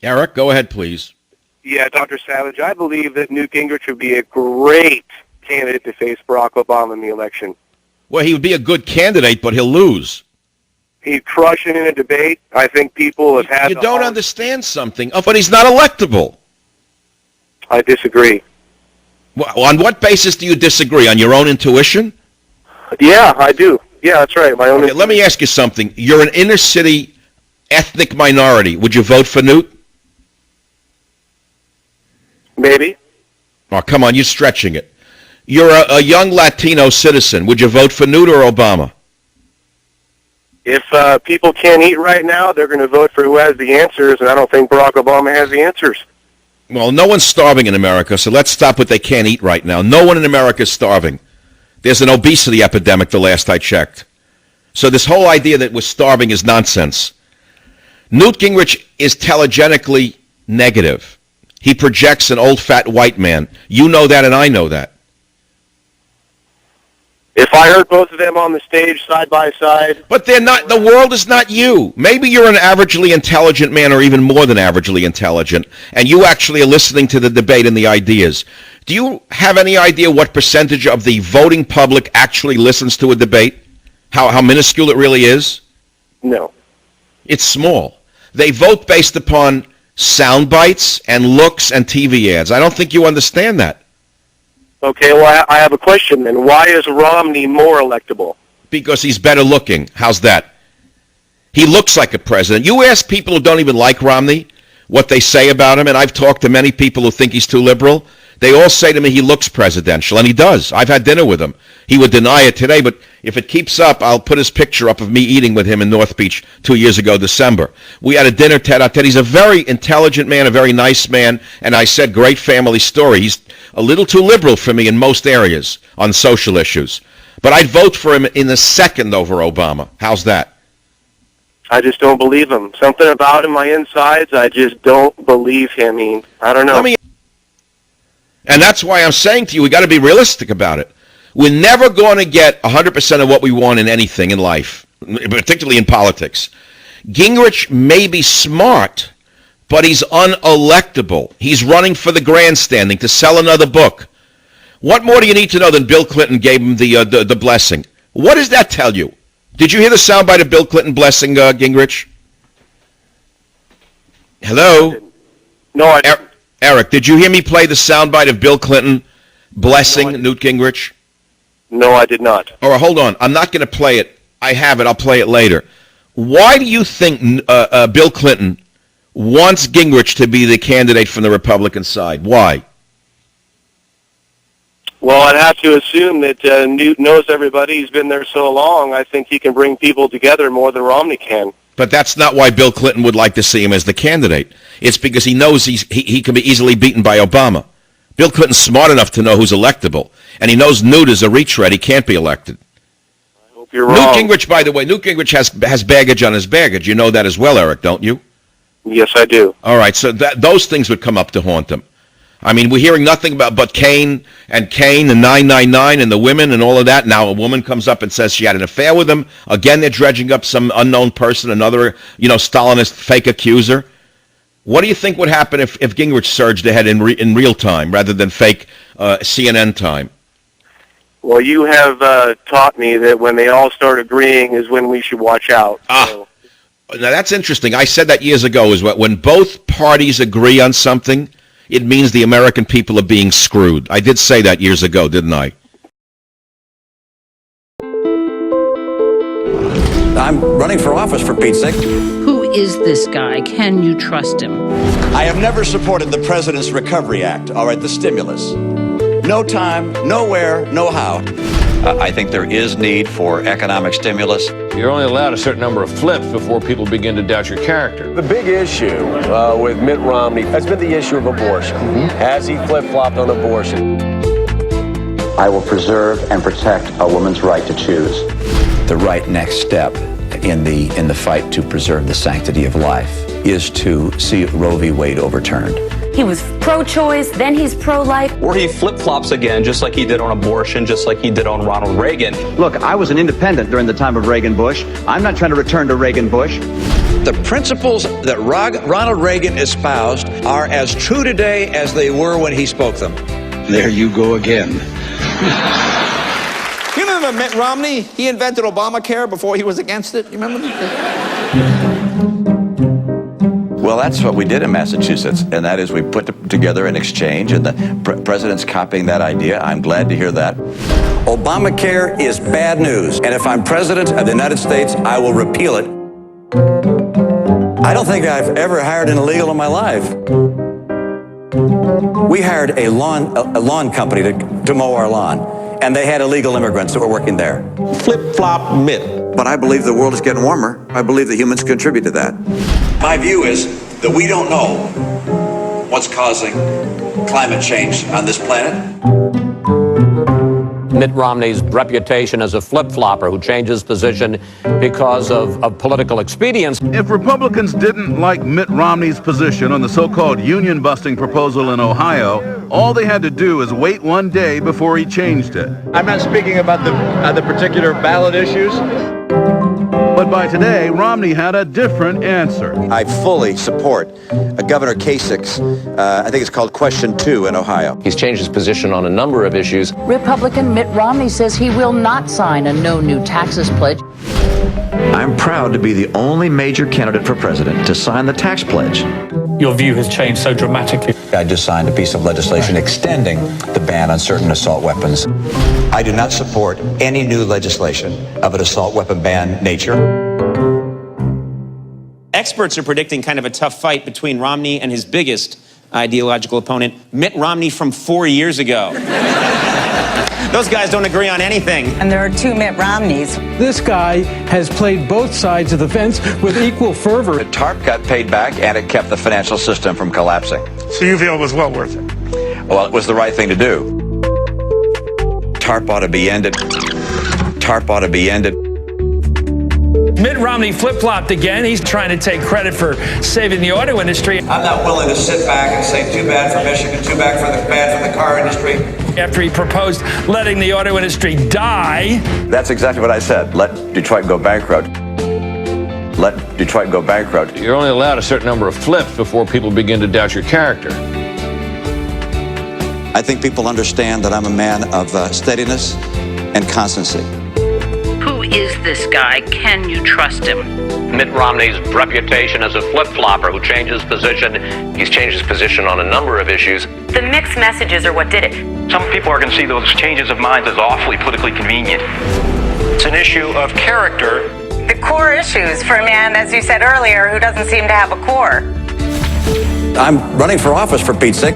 Eric, go ahead, please. Yeah, Dr. Savage, I believe that Newt Gingrich would be a great candidate to face Barack Obama in the election. Well, he would be a good candidate, but he'll lose. He'd crush it in a debate. I think people have had... You don't understand something, but he's not electable. I disagree. Well, on what basis do you disagree? On your own intuition? Yeah, I do. Yeah, that's right. My own. Okay, let me ask you something. You're an inner city ethnic minority. Would you vote for Newt? Maybe. Oh, come on, you're stretching it. You're a young Latino citizen. Would you vote for Newt or Obama? If people can't eat right now, they're going to vote for who has the answers, and I don't think Barack Obama has the answers. Well, no one's starving in America, so let's stop what they can't eat right now. No one in America is starving. There's an obesity epidemic the last I checked. So this whole idea that we're starving is nonsense. Newt Gingrich is telegenically negative. He projects an old fat white man. You know that and I know that. If I heard both of them on the stage side by side... But they're not. The world is not you. Maybe you're an averagely intelligent man or even more than averagely intelligent, and you actually are listening to the debate and the ideas. Do you have any idea what percentage of the voting public actually listens to a debate? How minuscule it really is? No. It's small. They vote based upon sound bites and looks and TV ads. I don't think you understand that. Okay, well, I have a question then. Why is Romney more electable? Because he's better looking. How's that? He looks like a president. You ask people who don't even like Romney what they say about him, and I've talked to many people who think he's too liberal. They all say to me he looks presidential, and he does. I've had dinner with him. He would deny it today, but if it keeps up, I'll put his picture up of me eating with him in North Beach 2 years ago, December. We had a dinner tete-a-tete. He's a very intelligent man, a very nice man, and I said great family story. He's a little too liberal for me in most areas on social issues. But I'd vote for him in a second over Obama. How's that? I just don't believe him. Something about him, my insides, I just don't believe him. I mean, I don't know. And that's why I'm saying to you, we got to be realistic about it. We're never going to get 100% of what we want in anything in life, particularly in politics. Gingrich may be smart, but he's unelectable. He's running for the grandstanding to sell another book. What more do you need to know than Bill Clinton gave him the blessing? What does that tell you? Did you hear the soundbite of Bill Clinton blessing Gingrich? Hello? No, I didn't. Eric, did you hear me play the soundbite of Bill Clinton blessing Newt Gingrich? No, I did not. All right, hold on. I'm not going to play it. I have it. I'll play it later. Why do you think Bill Clinton wants Gingrich to be the candidate from the Republican side? Why? Well, I'd have to assume that Newt knows everybody. He's been there so long. I think he can bring people together more than Romney can. But that's not why Bill Clinton would like to see him as the candidate. It's because he knows he can be easily beaten by Obama. Bill Clinton's smart enough to know who's electable, and he knows Newt is a retread. He can't be elected. I hope you're wrong. Newt Gingrich, by the way, Newt Gingrich has baggage on his baggage. You know that as well, Eric, don't you? Yes, I do. All right, so those things would come up to haunt him. I mean, we're hearing nothing but Kane and 999 and the women and all of that. Now a woman comes up and says she had an affair with him. Again, they're dredging up some unknown person, another, Stalinist fake accuser. What do you think would happen if Gingrich surged ahead in real time rather than fake CNN time? Well, you have taught me that when they all start agreeing is when we should watch out. So. Now that's interesting. I said that years ago, is when both parties agree on something, it means the American people are being screwed. I did say that years ago, didn't I? I'm running for office, for Pete's sake. Who is this guy? Can you trust him? I have never supported the President's Recovery Act, all right, the stimulus. No time, nowhere, no how. I think there is need for economic stimulus. You're only allowed a certain number of flips before people begin to doubt your character. The big issue with Mitt Romney has been the issue of abortion. Has he flip-flopped on abortion? I will preserve and protect a woman's right to choose. The right next step in the fight to preserve the sanctity of life is to see Roe v. Wade overturned. He was pro-choice, then he's pro-life. Or he flip-flops again, just like he did on abortion, just like he did on Ronald Reagan. Look, I was an independent during the time of Reagan-Bush. I'm not trying to return to Reagan-Bush. The principles that Ronald Reagan espoused are as true today as they were when he spoke them. There you go again. You remember Mitt Romney? He invented Obamacare before he was against it. You remember that? Well, that's what we did in Massachusetts, and that is we put together an exchange, and the president's copying that idea. I'm glad to hear that. Obamacare is bad news, and if I'm president of the United States, I will repeal it. I don't think I've ever hired an illegal in my life. We hired a lawn company to mow our lawn, and they had illegal immigrants that were working there. Flip-flop Mitt. But I believe the world is getting warmer. I believe that humans contribute to that. My view is that we don't know what's causing climate change on this planet. Mitt Romney's reputation as a flip-flopper who changes position because of political expedience. If Republicans didn't like Mitt Romney's position on the so-called union-busting proposal in Ohio, all they had to do is wait one day before he changed it. I'm not speaking about the particular ballot issues. But by today, Romney had a different answer. I fully support Governor Kasich's, I think it's called Question 2 in Ohio. He's changed his position on a number of issues. Republican Mitt Romney says he will not sign a no new taxes pledge. I'm proud to be the only major candidate for president to sign the tax pledge. Your view has changed so dramatically. I just signed a piece of legislation extending the ban on certain assault weapons. I do not support any new legislation of an assault weapon ban nature. Experts are predicting kind of a tough fight between Romney and his biggest ideological opponent, Mitt Romney from 4 years ago. Those guys don't agree on anything. And there are two Mitt Romneys. This guy has played both sides of the fence with equal fervor. The TARP got paid back, and it kept the financial system from collapsing. So you feel it was well worth it? Well, it was the right thing to do. TARP ought to be ended. TARP ought to be ended. Mitt Romney flip-flopped again. He's trying to take credit for saving the auto industry. I'm not willing to sit back and say too bad for Michigan, too bad for the car industry. After he proposed letting the auto industry die. That's exactly what I said. Let Detroit go bankrupt. Let Detroit go bankrupt. You're only allowed a certain number of flips before people begin to doubt your character. I think people understand that I'm a man of steadiness and constancy. Who is this guy? Can you trust him? Mitt Romney's reputation as a flip-flopper who changes position. He's changed his position on a number of issues. The mixed messages are what did it. Some people are going to see those changes of minds as awfully politically convenient. It's an issue of character. The core issues for a man, as you said earlier, who doesn't seem to have a core. I'm running for office, for Pete's sake.